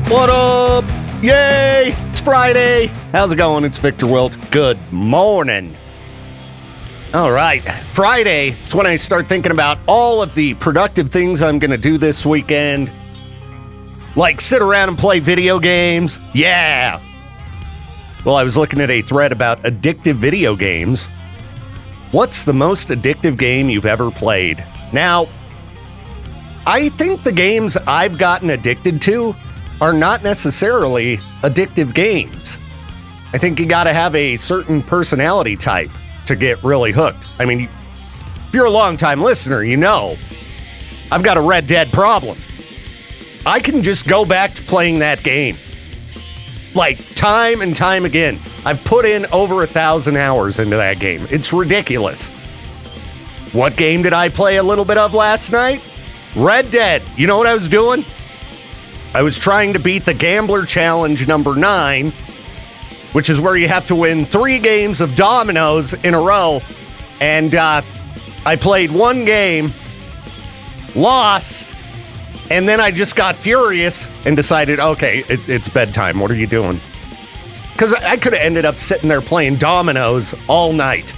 What up? Yay! It's Friday. How's it going? It's Viktor Wilt. Good morning. All right. Friday is when I start thinking about all of the productive things I'm going to do this weekend. Like sit around and play video games. Yeah. Well, I was looking at a thread about addictive video games. What's the most addictive game you've ever played? Now, I think the games I've gotten addicted to are not necessarily addictive games. I think you got to have a certain personality type to get really hooked. I mean, if you're a long-time listener, you know I've got a Red Dead problem. I can just go back to playing that game. Like, time and time again. I've put in over 1,000 hours into that game. It's ridiculous. What game did I play a little bit of last night? Red Dead. You know what I was doing? I was trying to beat the Gambler Challenge number 9, which is where you have to win 3 games of dominoes in a row. And I played one game, lost, and then I just got furious and decided, okay, it's bedtime. What are you doing? Because I could have ended up sitting there playing dominoes all night.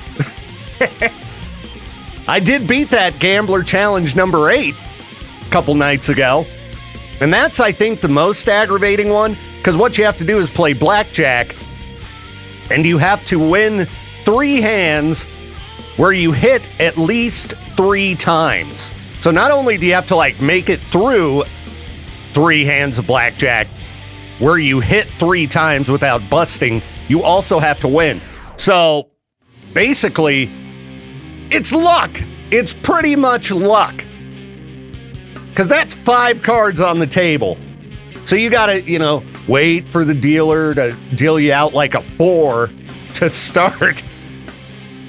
I did beat that Gambler Challenge number 8 a couple nights ago. And that's, I think, the most aggravating one, because what you have to do is play blackjack, and you have to win 3 hands where you hit at least 3 times. So not only do you have to, make it through 3 hands of blackjack where you hit 3 times without busting, you also have to win. So, basically, it's luck. It's pretty much luck. Because that's 5 cards on the table. So you gotta, wait for the dealer to deal you out like a 4 to start.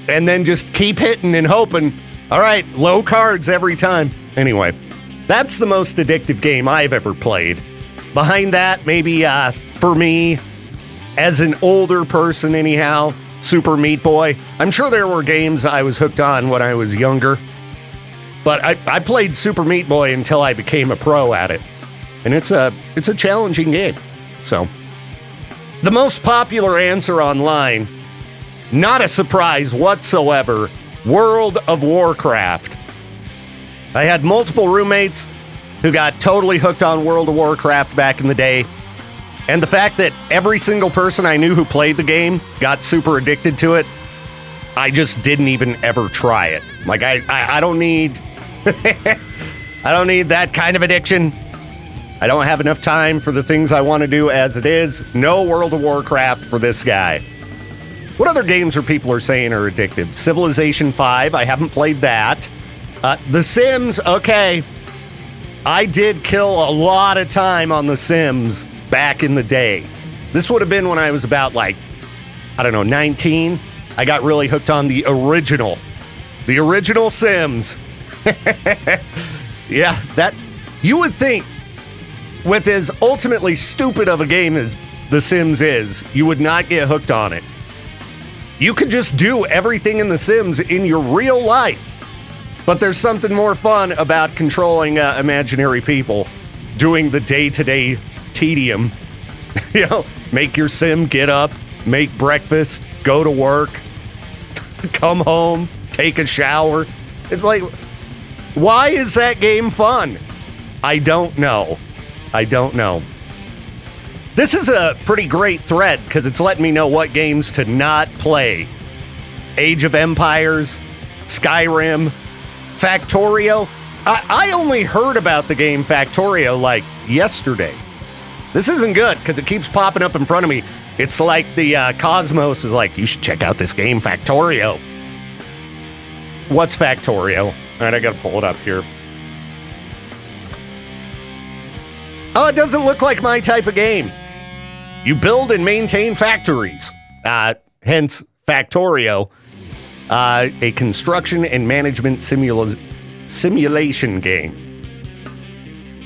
And then just keep hitting and hoping. All right, low cards every time. Anyway, that's the most addictive game I've ever played. Behind that, maybe for me, as an older person anyhow, Super Meat Boy. I'm sure there were games I was hooked on when I was younger. But I played Super Meat Boy until I became a pro at it. And it's a challenging game. So, the most popular answer online, not a surprise whatsoever, World of Warcraft. I had multiple roommates who got totally hooked on World of Warcraft back in the day. And the fact that every single person I knew who played the game got super addicted to it, I just didn't even ever try it. Like, I don't need... I don't need that kind of addiction. I don't have enough time for the things I want to do as it is. No World of Warcraft for this guy. What other games are people saying are addictive? Civilization 5, I haven't played that. The Sims, okay. I did kill a lot of time on The Sims back in the day. This would have been when I was about 19. I got really hooked on the original Sims. Yeah, that you would think with as ultimately stupid of a game as The Sims is, you would not get hooked on it. You could just do everything in The Sims in your real life. But there's something more fun about controlling imaginary people, doing the day-to-day tedium. Make your sim get up, make breakfast, go to work, come home, take a shower. It's like, why is that game fun? I don't know. This is a pretty great thread because it's letting me know what games to not play. Age of Empires, Skyrim, Factorio. I only heard about the game Factorio yesterday. This isn't good because it keeps popping up in front of me. It's like the Cosmos is like, you should check out this game Factorio. What's Factorio? All right, I gotta pull it up here. Oh, it doesn't look like my type of game. You build and maintain factories. Hence, Factorio. A construction and management simulation game.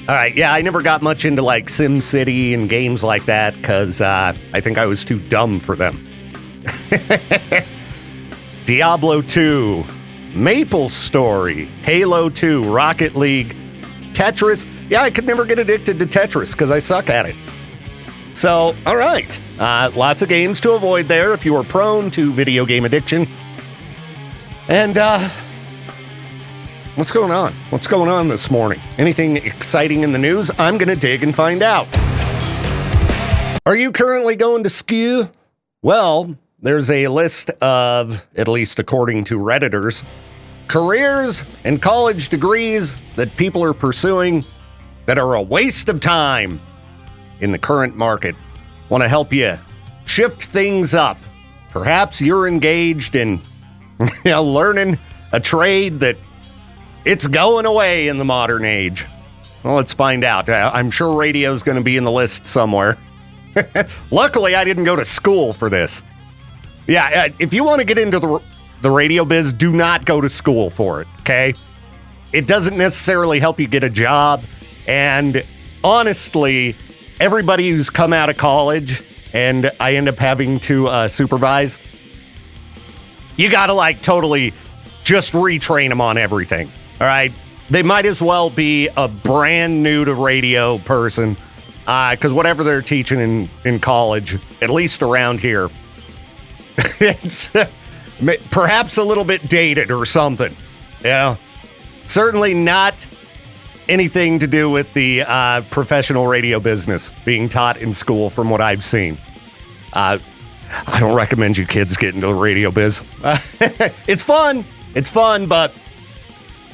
All right, yeah, I never got much into SimCity and games like that because I think I was too dumb for them. Diablo 2, Maple Story, Halo 2, Rocket League, Tetris. Yeah, I could never get addicted to Tetris because I suck at it. So, all right. Lots of games to avoid there if you are prone to video game addiction. And, what's going on? What's going on this morning? Anything exciting in the news? I'm going to dig and find out. Are you currently going to school? Well, there's a list of, at least according to Redditors, careers and college degrees that people are pursuing that are a waste of time in the current market. Want to help you shift things up. Perhaps you're engaged in learning a trade that it's going away in the modern age. Well, let's find out. I'm sure radio's going to be in the list somewhere. Luckily, I didn't go to school for this. Yeah, if you want to get into the radio biz, do not go to school for it, okay? It doesn't necessarily help you get a job. And honestly, everybody who's come out of college and I end up having to supervise, you got to totally just retrain them on everything, all right? They might as well be a brand new to radio person because whatever they're teaching in college, at least around here, it's perhaps a little bit dated or something. Yeah, certainly not anything to do with the professional radio business being taught in school from what I've seen. I don't recommend you kids get into the radio biz. It's fun, but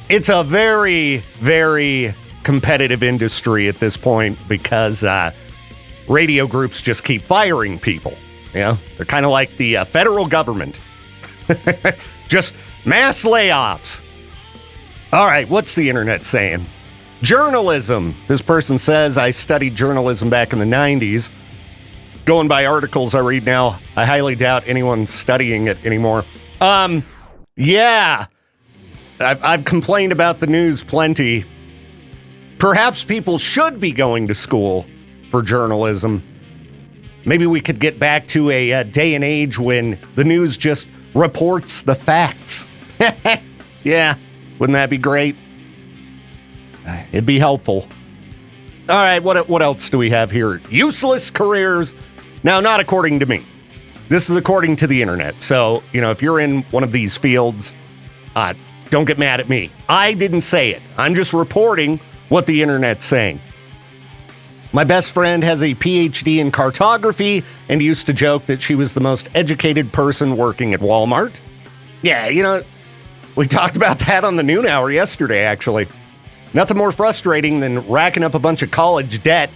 it's a very, very competitive industry at this point because radio groups just keep firing people. Yeah, they're kind of like the federal government. Just mass layoffs. All right, what's the internet saying? Journalism. This person says, I studied journalism back in the 90s. Going by articles I read now, I highly doubt anyone's studying it anymore. Yeah. I've complained about the news plenty. Perhaps people should be going to school for journalism. Maybe we could get back to a day and age when the news just reports the facts. Yeah, wouldn't that be great? It'd be helpful. All right, what else do we have here? Useless careers. Now, not according to me. This is according to the internet. So, if you're in one of these fields, don't get mad at me. I didn't say it. I'm just reporting what the internet's saying. My best friend has a PhD in cartography and used to joke that she was the most educated person working at Walmart. Yeah, we talked about that on the noon hour yesterday, actually. Nothing more frustrating than racking up a bunch of college debt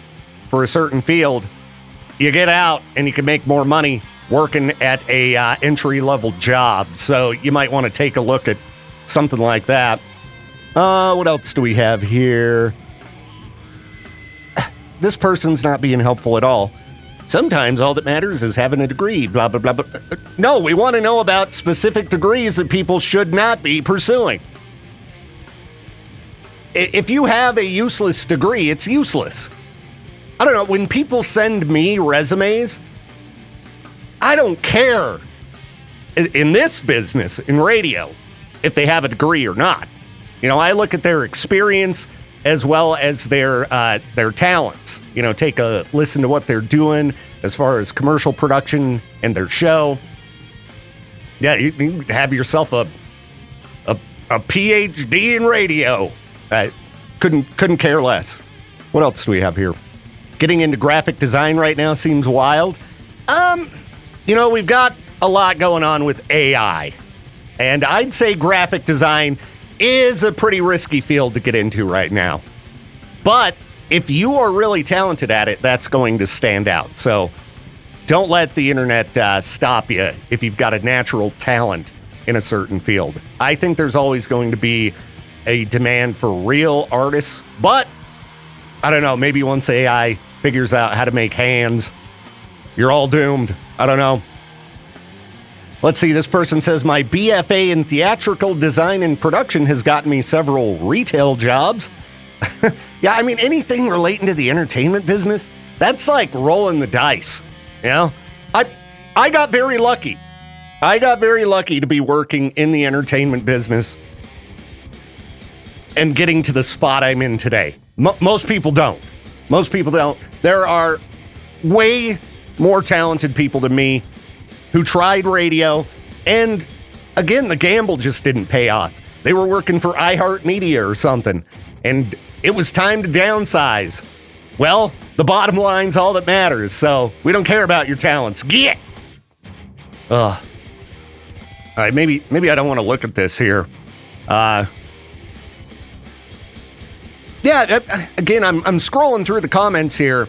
for a certain field. You get out and you can make more money working at a entry-level job. So you might want to take a look at something like that. What else do we have here? This person's not being helpful at all. Sometimes all that matters is having a degree, blah, blah, blah, blah. No, we want to know about specific degrees that people should not be pursuing. If you have a useless degree, it's useless. I don't know, when people send me resumes, I don't care in this business, in radio, if they have a degree or not. I look at their experience as well as their talents. Take a listen to what they're doing as far as commercial production and their show. Yeah, you have yourself a PhD in radio. Couldn't care less. What else do we have here? Getting into graphic design right now seems wild. We've got a lot going on with AI. And I'd say graphic design is a pretty risky field to get into right now. But if you are really talented at it, that's going to stand out. So don't let the internet stop you if you've got a natural talent in a certain field. I think there's always going to be a demand for real artists, but I don't know, maybe once AI figures out how to make hands, you're all doomed. I don't know. Let's see, this person says, my BFA in theatrical design and production has gotten me several retail jobs. Yeah, I mean, anything relating to the entertainment business, that's like rolling the dice, I got very lucky. I got very lucky to be working in the entertainment business and getting to the spot I'm in today. Most people don't. Most people don't. There are way more talented people than me who tried radio. And again, the gamble just didn't pay off. They were working for iHeartMedia or something, and it was time to downsize. Well, the bottom line's all that matters, so we don't care about your talents. Get! Ugh. All right, maybe I don't want to look at this here. Again, I'm scrolling through the comments here,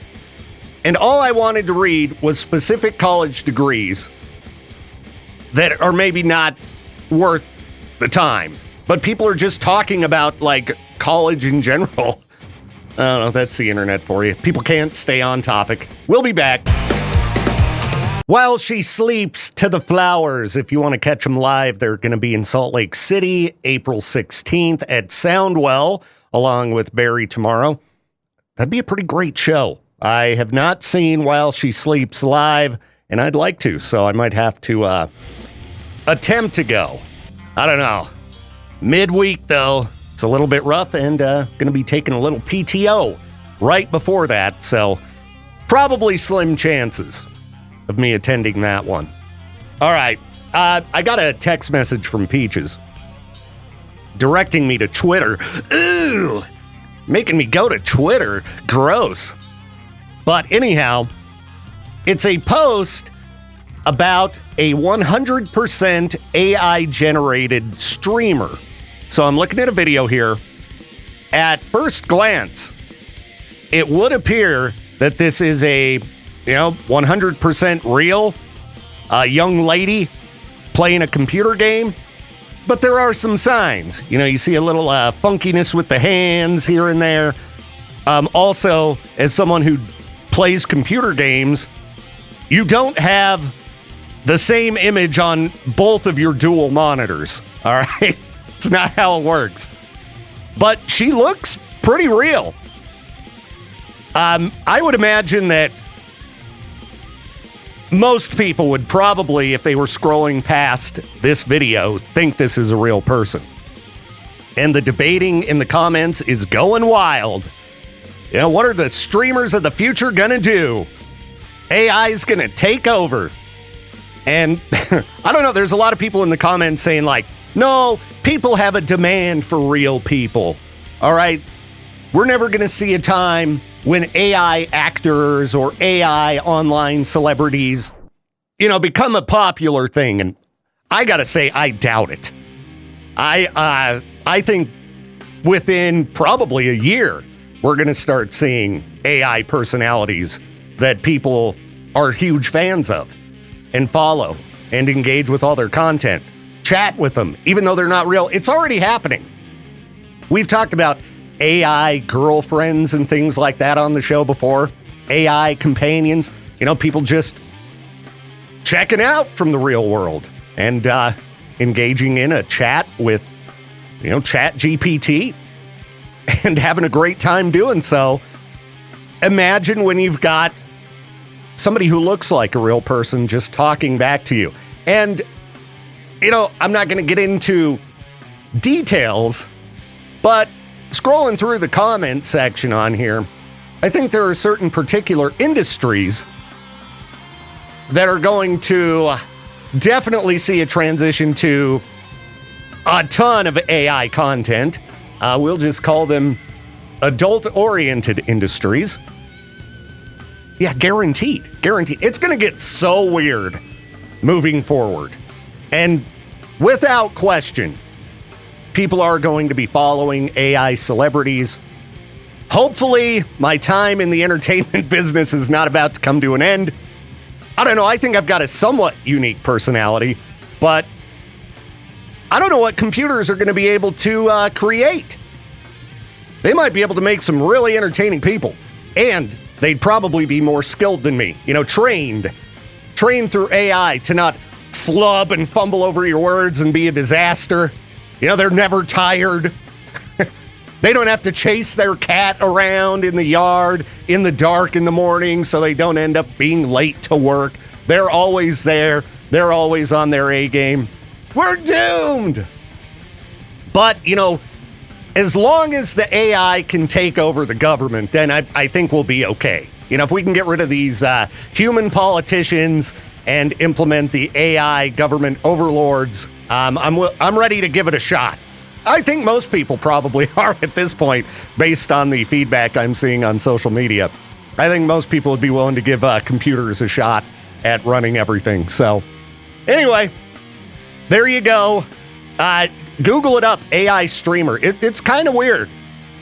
and all I wanted to read was specific college degrees that are maybe not worth the time. But people are just talking about, like, college in general. I don't know, that's the internet for you. People can't stay on topic. We'll be back. While She Sleeps to the Flowers. If you want to catch them live, they're going to be in Salt Lake City, April 16th at Soundwell, along with Barry tomorrow. That'd be a pretty great show. I have not seen While She Sleeps live, and I'd like to, so I might have to attempt to go. I don't know. Midweek, though, it's a little bit rough, and going to be taking a little PTO right before that, so probably slim chances of me attending that one. All right, I got a text message from Peaches directing me to Twitter. Ooh, making me go to Twitter. Gross. But anyhow, it's a post about a 100% AI-generated streamer. So I'm looking at a video here. At first glance, it would appear that this is a, 100% real young lady playing a computer game. But there are some signs. You see a little funkiness with the hands here and there. Also, as someone who plays computer games, you don't have the same image on both of your dual monitors, all right? It's not how it works. But she looks pretty real. I would imagine that most people would probably, if they were scrolling past this video, think this is a real person. And the debating in the comments is going wild. What are the streamers of the future gonna do? AI's gonna take over. And I don't know, there's a lot of people in the comments saying like, no, people have a demand for real people. All right, we're never gonna see a time when AI actors or AI online celebrities, become a popular thing. And I gotta say, I doubt it. I think within probably a year, we're gonna start seeing AI personalities that people are huge fans of and follow and engage with all their content. Chat with them, even though they're not real. It's already happening. We've talked about AI girlfriends and things like that on the show before. AI companions, people just checking out from the real world and engaging in a chat with, Chat GPT and having a great time doing so. Imagine when you've got somebody who looks like a real person just talking back to you. And, I'm not going to get into details, but scrolling through the comment section on here, I think there are certain particular industries that are going to definitely see a transition to a ton of AI content. We'll just call them adult-oriented industries. Yeah, guaranteed. It's going to get so weird moving forward. And without question, people are going to be following AI celebrities. Hopefully, my time in the entertainment business is not about to come to an end. I don't know. I think I've got a somewhat unique personality, but I don't know what computers are going to be able to create. They might be able to make some really entertaining people, and they'd probably be more skilled than me. Trained through AI to not flub and fumble over your words and be a disaster. They're never tired. They don't have to chase their cat around in the yard in the dark in the morning so they don't end up being late to work. They're always there. They're always on their A game. We're doomed. But, as long as the AI can take over the government, then I think we'll be okay. If we can get rid of these human politicians and implement the AI government overlords, I'm ready to give it a shot. I think most people probably are at this point, based on the feedback I'm seeing on social media. I think most people would be willing to give computers a shot at running everything. So, anyway, there you go. Google it up, AI streamer. It's kind of weird.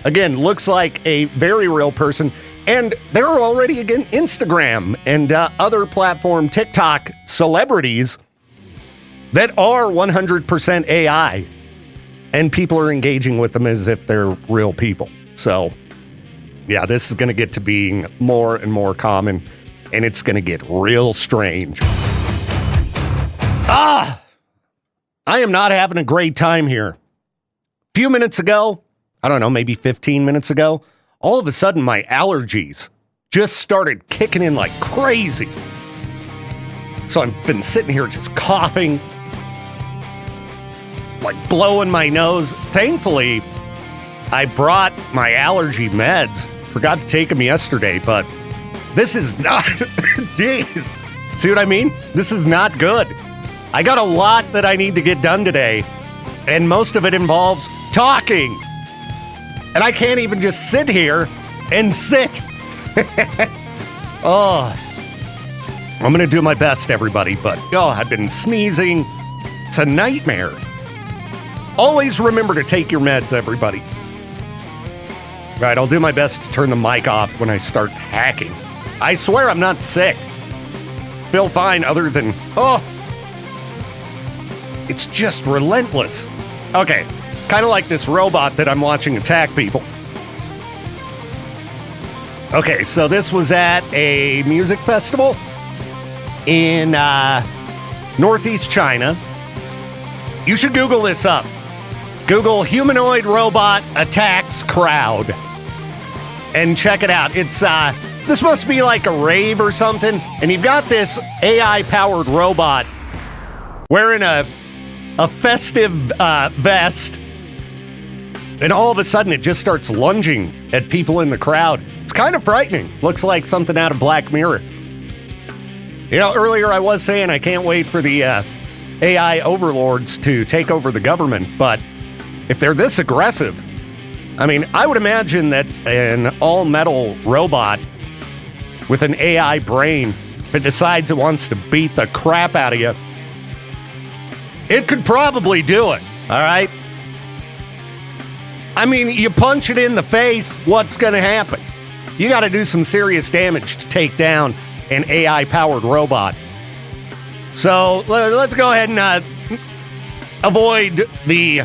Again, looks like a very real person. And there are already, again, Instagram and other platform TikTok celebrities that are 100% AI. And people are engaging with them as if they're real people. So, yeah, this is going to get to being more and more common, and it's going to get real strange. I am not having a great time here. A few minutes ago, I don't know, maybe 15 minutes ago, all of a sudden my allergies just started kicking in like crazy. So I've been sitting here just coughing, like blowing my nose. Thankfully, I brought my allergy meds. Forgot to take them yesterday, but this is not, jeez. See what I mean? This is not good. I got a lot that I need to get done today, and most of it involves talking. And I can't even just sit here and sit. I'm going to do my best, everybody, but I've been sneezing. It's a nightmare. Always remember to take your meds, everybody. All right, I'll do my best to turn the mic off when I start hacking. I swear I'm not sick. Feel fine other than, it's just relentless. Okay, kind of like this robot that I'm watching attack people. Okay, so this was at a music festival in Northeast China. You should Google this up. Google humanoid robot attacks crowd. And check it out. It's this must be like a rave or something. And you've got this AI-powered robot wearing a festive vest. And all of a sudden, it just starts lunging at people in the crowd. It's kind of frightening. Looks like something out of Black Mirror. Earlier I was saying I can't wait for the AI overlords to take over the government. But if they're this aggressive, I mean, I would imagine that an all-metal robot with an AI brain that decides it wants to beat the crap out of you, it could probably do it, all right? I mean, you punch it in the face, what's going to happen? You got to do some serious damage to take down an AI-powered robot. So let's go ahead and avoid the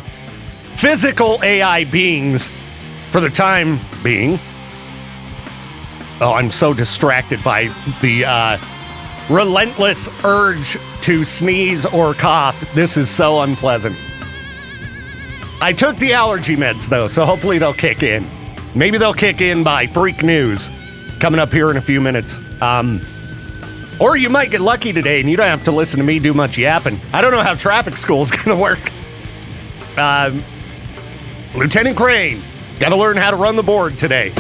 physical AI beings for the time being. Oh, I'm so distracted by the relentless urge to sneeze or cough. This is so unpleasant. I took the allergy meds, though, so hopefully they'll kick in. Maybe they'll kick in by freak news coming up here in a few minutes. Or you might get lucky today and you don't have to listen to me do much yapping. I don't know how traffic school is going to work. Lieutenant Crane, got to learn how to run the board today.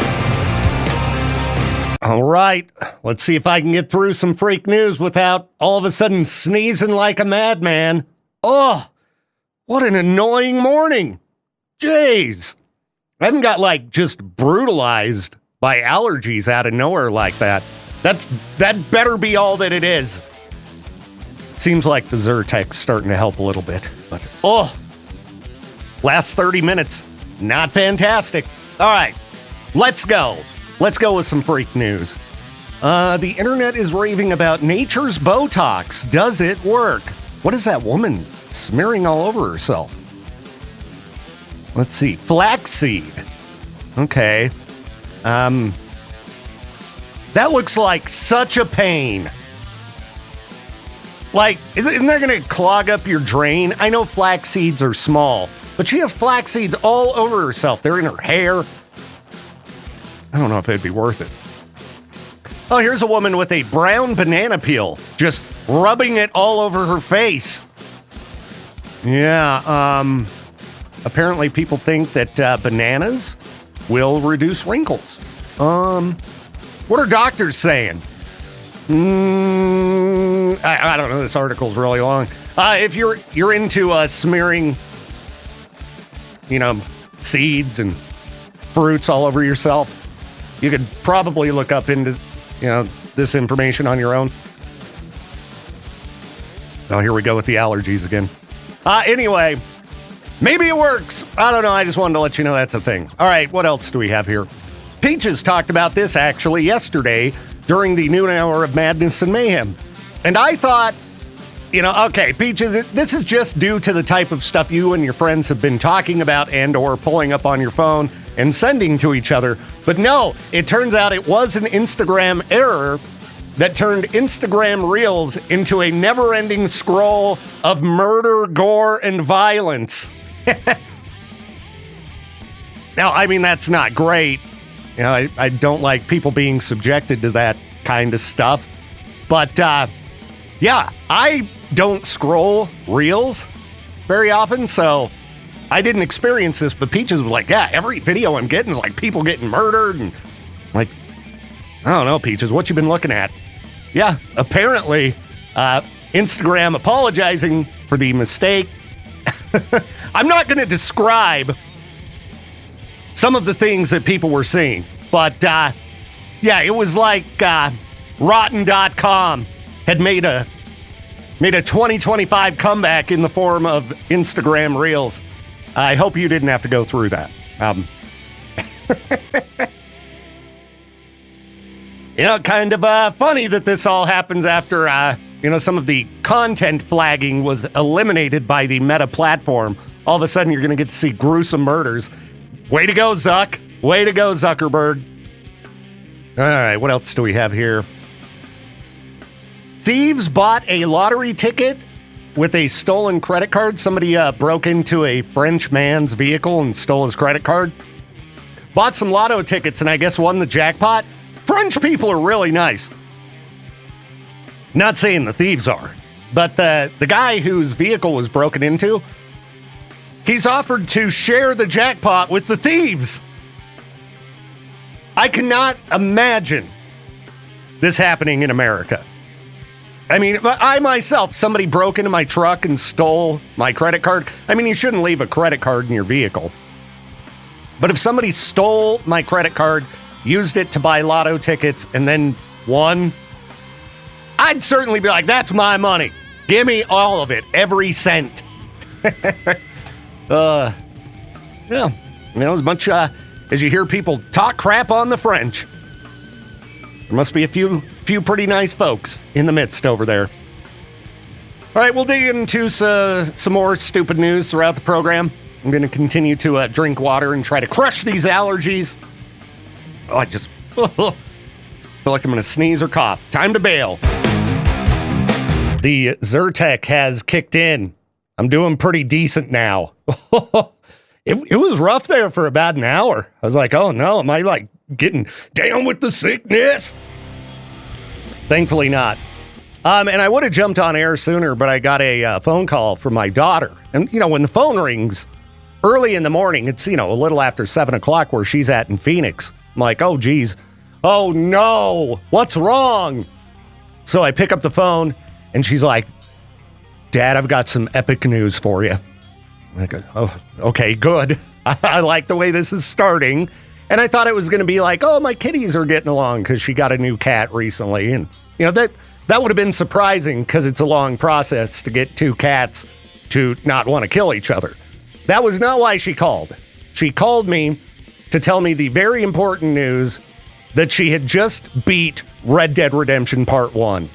All right, let's see if I can get through some freak news without all of a sudden sneezing like a madman. Oh, what an annoying morning. Jeez. I haven't got just brutalized by allergies out of nowhere like that. That better be all that it is. Seems like the Zyrtec's starting to help a little bit. But, last 30 minutes, not fantastic. All right, let's go. Let's go with some freak news. The internet is raving about nature's Botox. Does it work? What is that woman smearing all over herself? Let's see. Flaxseed. Okay. That looks like such a pain. Isn't that going to clog up your drain? I know flax seeds are small, but she has flax seeds all over herself. They're in her hair. I don't know if it'd be worth it. Oh, here's a woman with a brown banana peel, just rubbing it all over her face. Yeah, apparently people think that bananas will reduce wrinkles. What are doctors saying? I don't know. This article's really long. If you're into smearing, seeds and fruits all over yourself, you could probably look up into, this information on your own. Oh, here we go with the allergies again. Anyway, maybe it works. I don't know. I just wanted to let you know that's a thing. All right, what else do we have here? Peaches talked about this actually yesterday during the noon hour of Madness and Mayhem. And I thought, okay, Peaches, this is just due to the type of stuff you and your friends have been talking about and or pulling up on your phone and sending to each other. But no, it turns out it was an Instagram error that turned Instagram Reels into a never-ending scroll of murder, gore, and violence. Now, I mean, that's not great. I don't like people being subjected to that kind of stuff. But, yeah, I don't scroll Reels very often, so I didn't experience this. But Peaches was like, yeah, every video I'm getting is like people getting murdered. And like, I don't know, Peaches, what you been looking at? Yeah, apparently, Instagram apologizing for the mistake. I'm not going to describe some of the things that people were seeing, but yeah, it was like Rotten.com had made a 2025 comeback in the form of Instagram Reels. I hope you didn't have to go through that. Kind of funny that this all happens after, some of the content flagging was eliminated by the Meta platform. All of a sudden, you're going to get to see gruesome murders. Way to go, Zuck. Way to go, Zuckerberg. All right, what else do we have here? Thieves bought a lottery ticket with a stolen credit card. Somebody broke into a French man's vehicle and stole his credit card. Bought some lotto tickets and I guess won the jackpot. French people are really nice. Not saying the thieves are, but the guy whose vehicle was broken into, he's offered to share the jackpot with the thieves. I cannot imagine this happening in America. I mean, I myself, somebody broke into my truck and stole my credit card. I mean, you shouldn't leave a credit card in your vehicle. But if somebody stole my credit card, used it to buy lotto tickets, and then won, I'd certainly be like, that's my money. Give me all of it, every cent. Yeah, as much as you hear people talk crap on the French, there must be a few pretty nice folks in the midst over there. All right, we'll dig into some more stupid news throughout the program. I'm going to continue to drink water and try to crush these allergies. Oh, I just feel like I'm going to sneeze or cough. Time to bail. The Zyrtec has kicked in. I'm doing pretty decent now. It was rough there for about an hour. I was like, oh no, am I like getting down with the sickness? Thankfully not. And I would have jumped on air sooner, but I got a phone call from my daughter. And, when the phone rings early in the morning, it's, a little after 7 o'clock where she's at in Phoenix. I'm like, oh, geez. Oh, no. What's wrong? So I pick up the phone, and she's like, Dad, I've got some epic news for you. I'm like, oh, okay, good. I like the way this is starting. And I thought it was going to be like, oh, my kitties are getting along because she got a new cat recently. And, that would have been surprising because it's a long process to get two cats to not want to kill each other. That was not why she called. She called me to tell me the very important news that she had just beat Red Dead Redemption Part 1.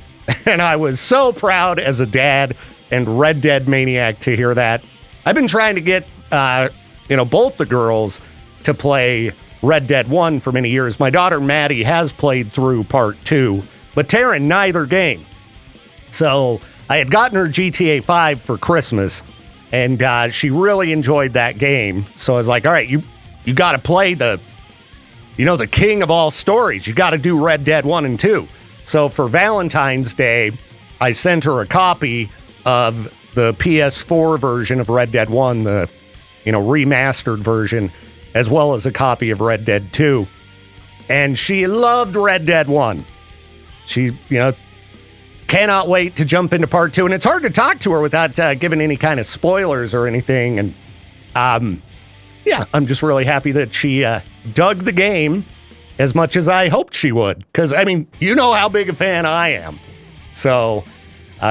And I was so proud as a dad and Red Dead maniac to hear that. I've been trying to get, both the girls to play Red Dead 1 for many years. My daughter, Maddie, has played through Part 2, but Taryn, neither game. So I had gotten her GTA 5 for Christmas, and she really enjoyed that game. So I was like, all right, you got to play the king of all stories. You got to do Red Dead 1 and 2. So for Valentine's Day, I sent her a copy of the PS4 version of Red Dead 1, the remastered version, as well as a copy of Red Dead 2. And she loved Red Dead 1. She, cannot wait to jump into part 2. And it's hard to talk to her without giving any kind of spoilers or anything. And I'm just really happy that she dug the game as much as I hoped she would. Because, you know how big a fan I am. So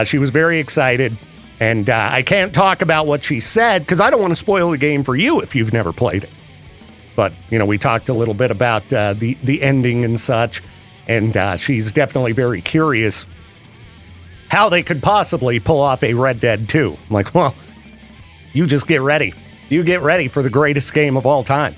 she was very excited. And I can't talk about what she said because I don't want to spoil the game for you if you've never played it. But, we talked a little bit about the ending and such. And she's definitely very curious how they could possibly pull off a Red Dead 2. I'm like, well, you just get ready. You get ready for the greatest game of all time.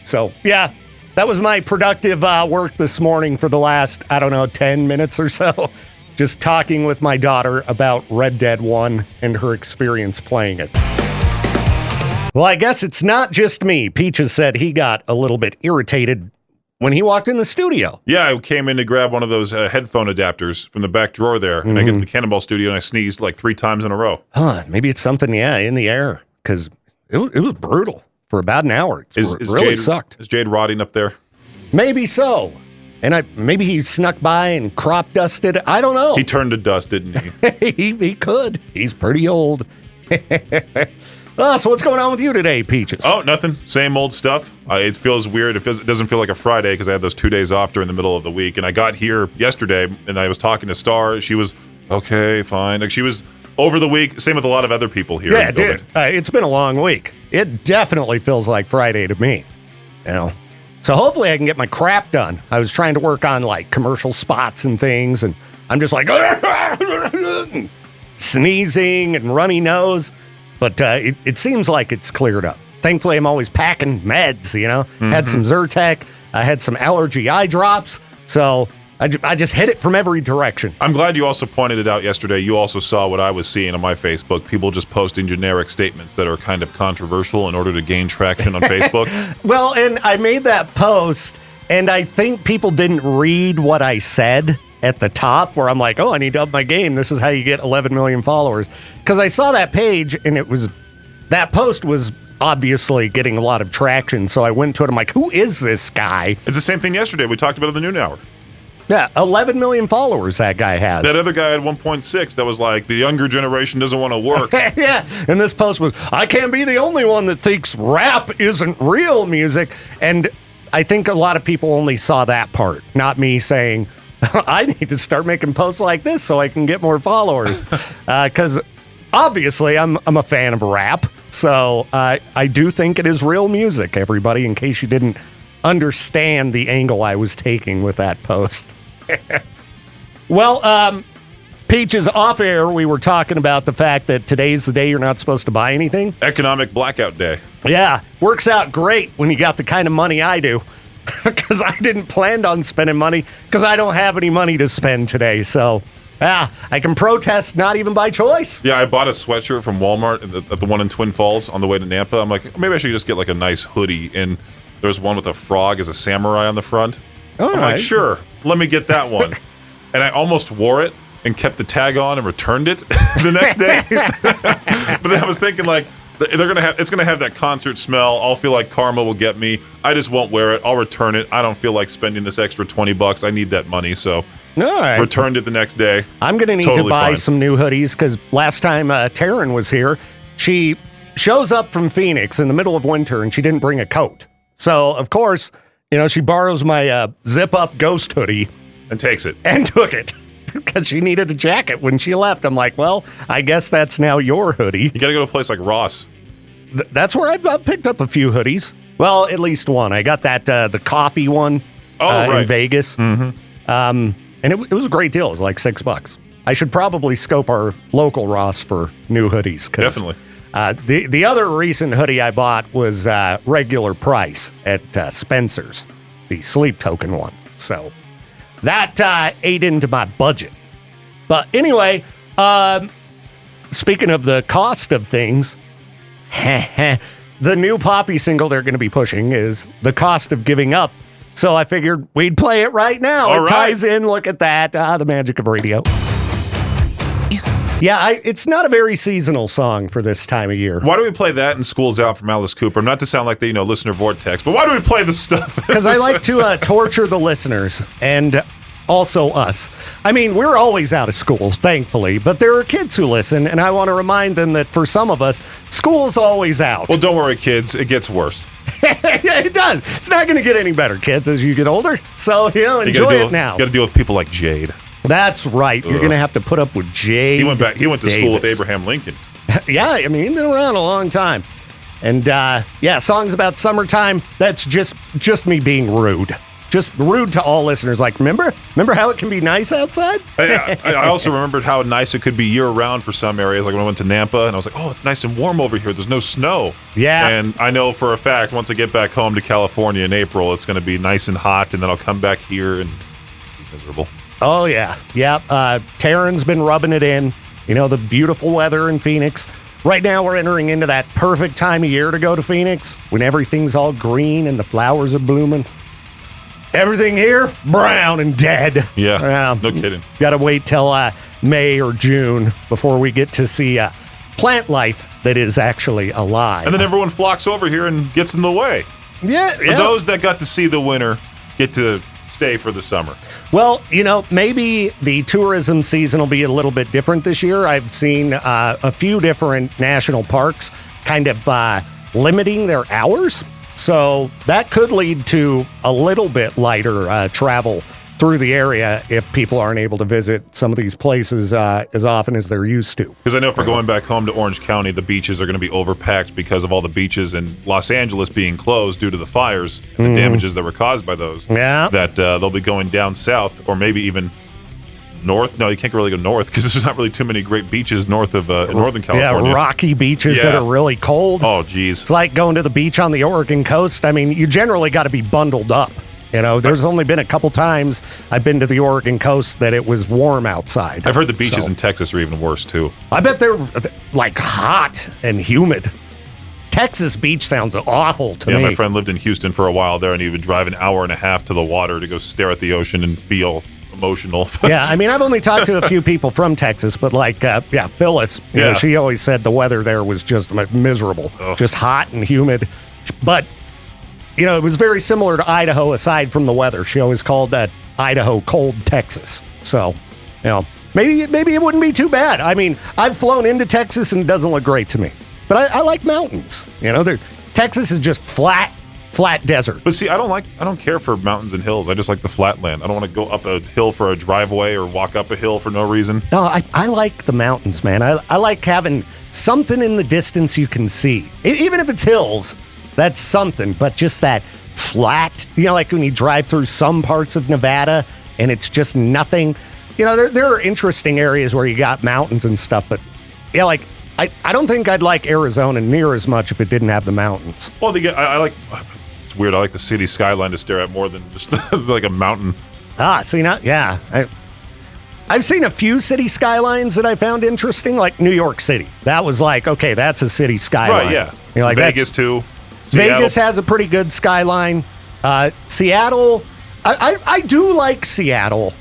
So, yeah, that was my productive work this morning for the last, 10 minutes or so. Just talking with my daughter about Red Dead 1 and her experience playing it. Well, I guess it's not just me. Peaches said he got a little bit irritated when he walked in the studio. Yeah, I came in to grab one of those headphone adapters from the back drawer there, and I get to the Cannonball studio, and I sneezed like 3 times in a row. Maybe it's something, in the air, because it was brutal for about an hour. It really sucked. Is Jade rotting up there? Maybe so. And maybe he snuck by and crop dusted. I don't know. He turned to dust, didn't he? He could. He's pretty old. So what's going on with you today, Peaches? Oh, nothing. Same old stuff. It feels weird. It doesn't feel like a Friday because I had those 2 days off during the middle of the week. And I got here yesterday, and I was talking to Star. She was, okay, fine. Like she was over the week. Same with a lot of other people here. Yeah, dude. It's been a long week. It definitely feels like Friday to me. So hopefully I can get my crap done. I was trying to work on like commercial spots and things, and I'm just like sneezing and runny nose. But it seems like it's cleared up. Thankfully, I'm always packing meds, Had some Zyrtec. I had some allergy eye drops. So I just hit it from every direction. I'm glad you also pointed it out yesterday. You also saw what I was seeing on my Facebook. People just posting generic statements that are kind of controversial in order to gain traction on Facebook. Well, and I made that post, and I think people didn't read what I said at the top where I'm like, I need to up my game. This is how you get 11 million followers. Because I saw that page, and that post was obviously getting a lot of traction. So I went to it. I'm like, who is this guy? It's the same thing yesterday. We talked about it in the noon hour. Yeah, 11 million followers that guy has. That other guy had 1.6 that was like, the younger generation doesn't want to work. Yeah, and this post was, I can't be the only one that thinks rap isn't real music. And I think a lot of people only saw that part, not me saying, I need to start making posts like this so I can get more followers. Because obviously I'm a fan of rap. So I do think it is real music, everybody, in case you didn't understand the angle I was taking with that post. Well, Peaches, off air, we were talking about the fact that today's the day you're not supposed to buy anything. Economic blackout day. Yeah, works out great when you got the kind of money I do. Because I didn't plan on spending money because I don't have any money to spend today. So, I can protest not even by choice. Yeah, I bought a sweatshirt from Walmart at the one in Twin Falls on the way to Nampa. I'm like, maybe I should just get like a nice hoodie. And there's one with a frog as a samurai on the front. I'm like, sure, let me get that one. And I almost wore it and kept the tag on and returned it the next day. But then I was thinking like, it's gonna have that concert smell. I'll feel like karma will get me. I just won't wear it. I'll return it. I don't feel like spending this extra $20. I need that money, so returned it the next day. I'm gonna need to buy some new hoodies because last time Taryn was here, she shows up from Phoenix in the middle of winter and she didn't bring a coat. So of course, she borrows my zip-up ghost hoodie and takes it and took it. Because she needed a jacket when she left. I'm like, well, I guess that's now your hoodie. You got to go to a place like Ross. That's where I picked up a few hoodies. Well, at least one. I got that the coffee one in Vegas. Mm-hmm. And it was a great deal. It was like $6. I should probably scope our local Ross for new hoodies. Definitely. The other recent hoodie I bought was regular price at Spencer's, the Sleep Token one. So that ate into my budget. But anyway, speaking of the cost of things, the new Poppy single they're going to be pushing is The Cost of Giving Up. So I figured we'd play it right now. It ties in. Look at that. The magic of radio. Yeah, it's not a very seasonal song for this time of year. Why do we play that in School's Out from Alice Cooper? Not to sound like the listener vortex, but why do we play this stuff? Because I like to torture the listeners and also us. I mean, we're always out of school, thankfully, but there are kids who listen, and I want to remind them that for some of us, school's always out. Well, don't worry, kids. It gets worse. It does. It's not going to get any better, kids, as you get older. So, enjoy it now. You got to deal with people like Jade. That's right. You're going to have to put up with Jade. He went to school with Abraham Lincoln. Yeah, I mean, he's been around a long time. And, songs about summertime, that's just me being rude. Just rude to all listeners. Like, remember how it can be nice outside? I also remembered how nice it could be year-round for some areas. Like when I went to Nampa, and I was like, oh, it's nice and warm over here. There's no snow. Yeah. And I know for a fact, once I get back home to California in April, it's going to be nice and hot, and then I'll come back here and be miserable. Oh, yeah. Yeah. Taryn's been rubbing it in. The beautiful weather in Phoenix. Right now, we're entering into that perfect time of year to go to Phoenix when everything's all green and the flowers are blooming. Everything here, brown and dead. Yeah, no kidding. Got to wait till May or June before we get to see plant life that is actually alive. And then everyone flocks over here and gets in the way. Yeah. But those that got to see the winter get to stay for the summer. Well, maybe the tourism season will be a little bit different this year. I've seen a few different national parks kind of limiting their hours. So that could lead to a little bit lighter travel through the area if people aren't able to visit some of these places as often as they're used to. Because I know for going back home to Orange County, the beaches are going to be overpacked because of all the beaches in Los Angeles being closed due to the fires and the damages that were caused by those. Yeah. That they'll be going down south or maybe even north. No, you can't really go north because there's not really too many great beaches north of in Northern California. Yeah, rocky beaches that are really cold. Oh, geez. It's like going to the beach on the Oregon coast. I mean, you generally got to be bundled up. There's only been a couple times I've been to the Oregon coast that it was warm outside. I've heard the beaches in Texas are even worse, too. I bet they're, like, hot and humid. Texas beach sounds awful to me. Yeah, my friend lived in Houston for a while there, and he would drive an hour and a half to the water to go stare at the ocean and be all emotional. Yeah, I mean, I've only talked to a few people from Texas, but Phyllis, she always said the weather there was just miserable, just hot and humid. But, it was very similar to Idaho aside from the weather. She always called that Idaho cold Texas. So, maybe it wouldn't be too bad. I mean, I've flown into Texas and it doesn't look great to me. But I like mountains. Texas is just flat desert. But see, I don't care for mountains and hills. I just like the flat land. I don't want to go up a hill for a driveway or walk up a hill for no reason. No, I like the mountains, man. I like having something in the distance you can see. Even if it's hills, that's something. But just that flat, like when you drive through some parts of Nevada and it's just nothing. There are interesting areas where you got mountains and stuff, but I don't think I'd like Arizona near as much if it didn't have the mountains. Well, I like. It's weird. I like the city skyline to stare at more than just like a mountain. I've seen a few city skylines that I found interesting, like New York City. That was like, okay, that's a city skyline. Right, yeah. Vegas, too. Seattle. Vegas has a pretty good skyline. Seattle, I do like Seattle.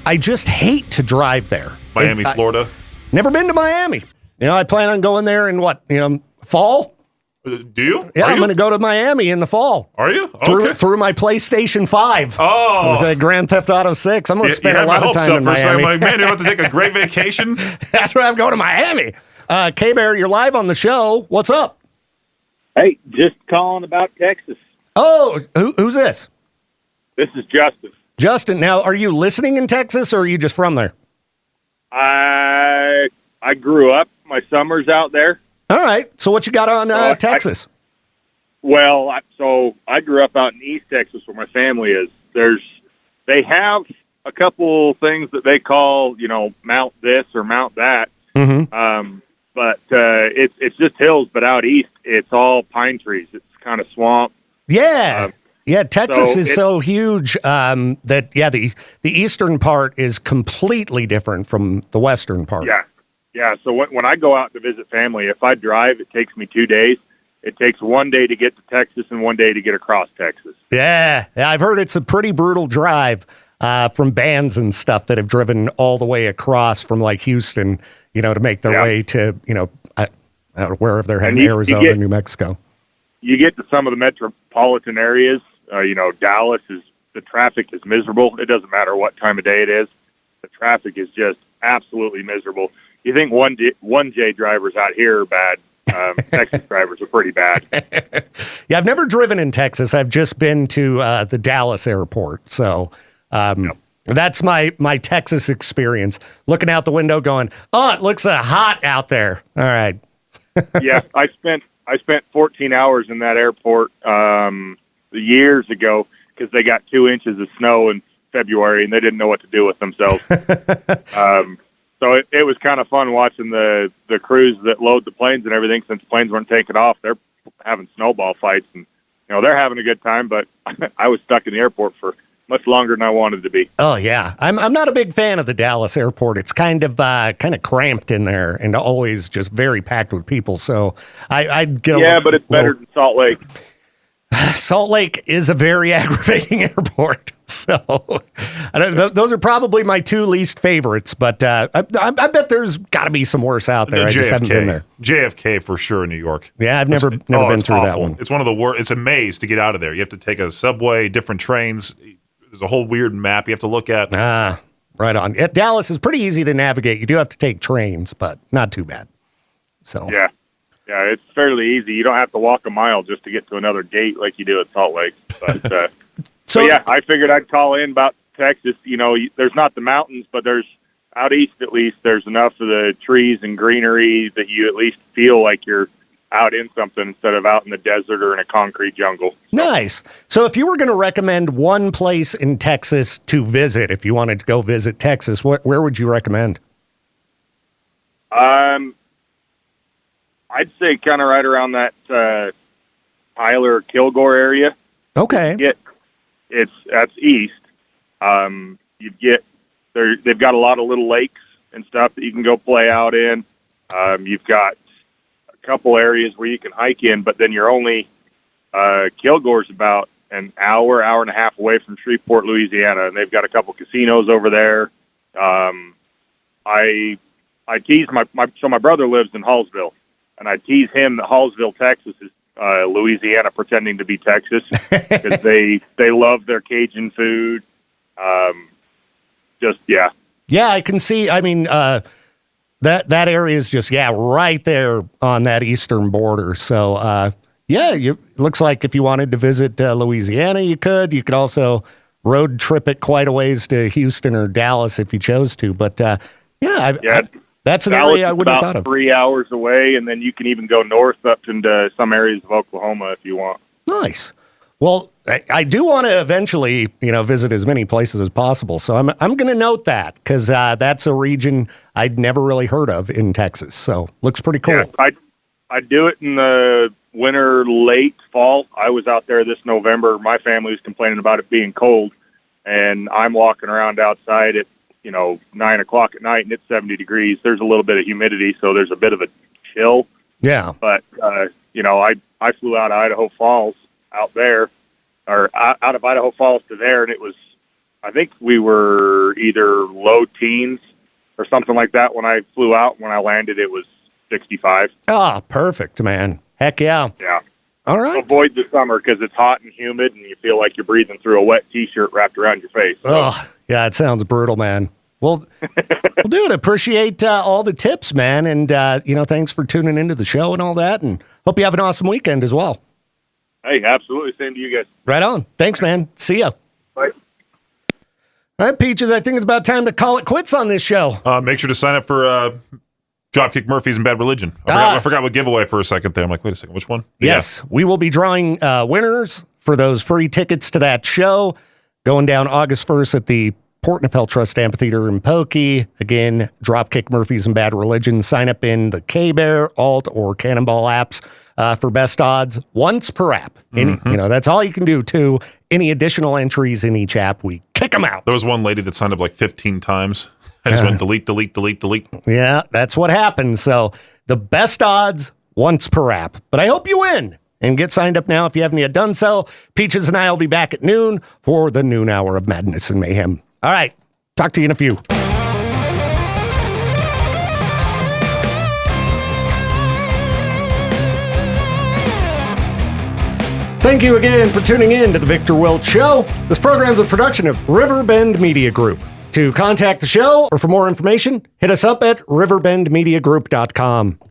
I just hate to drive there. Miami, Florida. Never been to Miami. I plan on going there in fall? Do you? Yeah, I'm going to go to Miami in the fall. Are you? Okay. Through my PlayStation 5. Oh. With Grand Theft Auto 6. I'm going to spend a lot of time in Miami. I'm like, man, you're about to take a great vacation? That's why I'm going to Miami. K-Bear, you're live on the show. What's up? Hey, just calling about Texas. Oh, who's this? This is Justin. Justin, now, are you listening in Texas, or are you just from there? I grew up. My summer's out there. All right. So what you got on Texas? I grew up out in East Texas where my family is. They have a couple things that they call, Mount this or Mount that. Mm-hmm. But it's just hills, but out east, it's all pine trees. It's kind of swamp. Yeah. Texas is so huge that, the eastern part is completely different from the western part. Yeah. So when I go out to visit family, if I drive, it takes me 2 days. it takes one day to get to Texas and one day to get across Texas. Yeah, I've heard it's a pretty brutal drive from bands and stuff that have driven all the way across from like Houston, to make their way to, wherever they're heading, Arizona, New Mexico. You get to some of the metropolitan areas, Dallas the traffic is miserable. It doesn't matter what time of day it is. The traffic is just absolutely miserable. You think 1J drivers out here are bad. Texas drivers are pretty bad. Yeah, I've never driven in Texas. I've just been to the Dallas airport. So that's my Texas experience. Looking out the window going, oh, it looks hot out there. All right. Yeah, I spent 14 hours in that airport years ago because they got 2 inches of snow in February and they didn't know what to do with themselves. So it was kind of fun watching the crews that load the planes and everything. Since planes weren't taking off, they're having snowball fights and they're having a good time. But I was stuck in the airport for much longer than I wanted to be. Oh yeah, I'm not a big fan of the Dallas airport. It's kind of cramped in there and always just very packed with people. So I'd go. Yeah, but it's better than Salt Lake. Salt Lake is a very aggravating airport. So those are probably my 2 least favorites, but I bet there's got to be some worse out there. I just haven't been there. JFK for sure in New York. Yeah, I've never been through awful. that one. It's one of the worst. It's a maze to get out of there. You have to take a subway, different trains. There's a whole weird map you have to look at. Right on. Dallas is pretty easy to navigate. You do have to take trains, but not too bad. So yeah, it's fairly easy. You don't have to walk a mile just to get to another gate like you do at Salt Lake. But so yeah, I figured I'd call in about Texas. There's not the mountains, but there's out east at least. There's enough of the trees and greenery that you at least feel like you're out in something instead of out in the desert or in a concrete jungle. Nice. So if you were going to recommend one place in Texas to visit, if you wanted to go visit Texas, where would you recommend? I'd say kind of right around that Tyler, Kilgore area. Okay. That's east. They've got a lot of little lakes and stuff that you can go play out in. You've got a couple areas where you can hike in, but then you're only Kilgore's about an hour and a half away from Shreveport, Louisiana, and they've got a couple casinos over there. I tease my brother lives in Hallsville, and I tease him that Hallsville, Texas is Louisiana pretending to be Texas because they love their Cajun food. Yeah, I can see. I mean, that area is just right there on that eastern border. So it looks like if you wanted to visit Louisiana, you could. You could also road trip it quite a ways to Houston or Dallas if you chose to. But that's an Dallas area I wouldn't have thought of. 3 hours away, and then you can even go north up into some areas of Oklahoma if you want. Nice. Well, I do want to eventually, visit as many places as possible. So I'm going to note that because that's a region I'd never really heard of in Texas. So looks pretty cool. Yeah, I do it in the winter, late fall. I was out there this November. My family was complaining about it being cold, and I'm walking around outside at 9 o'clock at night, and it's 70 degrees. There's a little bit of humidity, so there's a bit of a chill. Yeah. But I flew out of Idaho Falls out there, or out of Idaho Falls to there, and it was, I think we were either low teens or something like that when I flew out. When I landed, it was 65. Ah, perfect, man. Heck yeah. Yeah. All right. Avoid the summer because it's hot and humid, and you feel like you're breathing through a wet T-shirt wrapped around your face. So. Oh, yeah, it sounds brutal, man. Well, dude, appreciate all the tips, man, and thanks for tuning into the show and all that, and hope you have an awesome weekend as well. Hey, absolutely. Same to you guys. Right on. Thanks, man. See ya. Bye. All right, Peaches, I think it's about time to call it quits on this show. Make sure to sign up for Dropkick Murphys and Bad Religion. I forgot what giveaway for a second there. I'm like, wait a second, which one? Yes, we will be drawing winners for those free tickets to that show going down August 1st at the Port Neufeld Trust Amphitheater in Pokey. Again, Dropkick Murphys and Bad Religion. Sign up in the K-Bear, Alt, or Cannonball apps for best odds once per app. That's all you can do, too. Any additional entries in each app, we kick them out. There was one lady that signed up like 15 times. I just went delete, delete, delete, delete. Yeah, that's what happens. So the best odds once per app. But I hope you win. And get signed up now if you haven't yet done so. Peaches and I will be back at noon for the noon hour of madness and mayhem. All right. Talk to you in a few. Thank you again for tuning in to the Viktor Wilt Show. This program is a production of Riverbend Media Group. To contact the show or for more information, hit us up at riverbendmediagroup.com.